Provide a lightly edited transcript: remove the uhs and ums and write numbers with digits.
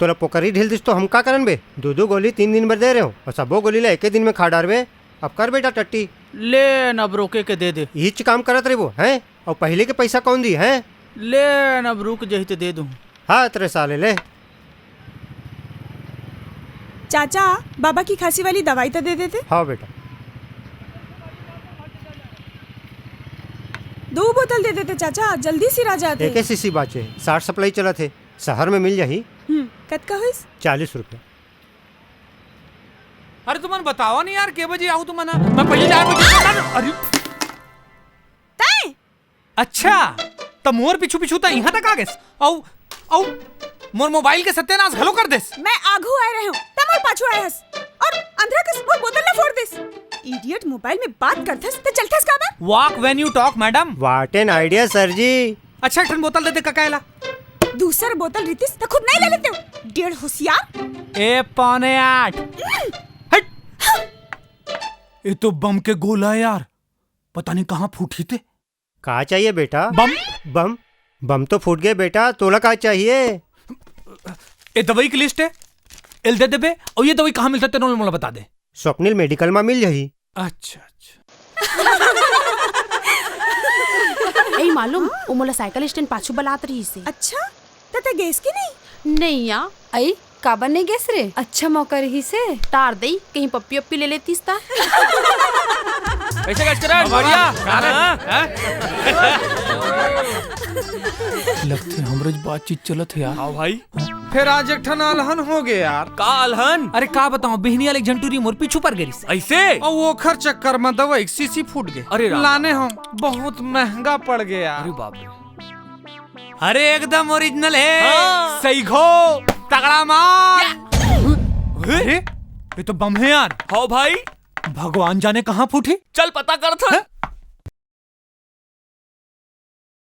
तोला पोकरी ढील दिस तो हम का करन बे? 2 गोली 3 दिन में दे रहे हो और सबो गोली ला 1 दिन में खा डार बे। अब कर बेटा टट्टी ले अब रोके के दे दे। यही काम करत रहे वो हैं और पहले के पैसा कौन दी हैं? ले अब रुक जही तो दे दूं। हाँ तेरे साले ले। चाचा बाबा की खांसी वाली दवाई तो दे देते। हाँ बेटा 2 बोतल दे देते चाचा, जल्दी सिरा जाते। एक सीसी बाचे 60 सप्लाई चला थे, शहर में मिल जाही। कत का हुइस? 40 रुपये। अरे तुमन बताओ नहीं यार के बजे आऊँ तुमन? मैं पहले 4 बजे। अरे तय अच्छा तो मोर पिछू पिछू तो यहाँ तक आ गए औ मोर मोबाइल के सत्यानाश घलो कर देस। मैं आगू आए रहे हूँ तमोर पाछू आए हस और अंधरा कस वो बोतल ना फोड़ देस। इडियट मोबाइल में बात करथस ते चलथस का बा? Walk when you talk madam. What an idea sir ji. अच्छा एक बोतल दे दे ककायला। दूसर बोतल रितिस तो खुद नहीं ले लेते हो, डेढ़ होशियार। 7:45 हट। ये तो बम के गोला यार, पता नहीं कहाँ फूटी थे। का चाहिए बेटा? बम बम बम तो फूट गए बेटा, तोला का चाहिए? ये दवाई की लिस्ट है, इल दे दे बे। और ये दवाई कहाँ मिलता तेरे मोला बता दे। स्वप्निल मेडिकल में मिल जाही। अच्छा ए मालूम ओ मोला साइकिल स्टैंड पाछू बलात रही से। अच्छा तते गैस की नहीं? नहीं या आई काबर नहीं गेस रे, अच्छा मौका रही से तार दई कहीं पप्पी पप्पी ले लेतीस ता। कैसे गैस करा? बढ़िया। लगते हमरे बातचीत चलत है यार। हाँ भाई फिर आज एक ठन अलहन हो गए यार। का अलहन? अरे का बताऊं, बिहनी वाले झंटूरी मोर पीछू पर गिरी ऐसे और वो खर चक्कर में दवाई सीसी फूट गए। अरे राम। लाने हम बहुत महंगा पड़ गया। अरे बाप रे। अरे एकदम ओरिजिनल है। हाँ। सही घो तगड़ा माल। अरे ये तो बम है यार। हाँ भाई भगवान जाने कहाँ फूटी। चल पता कर था।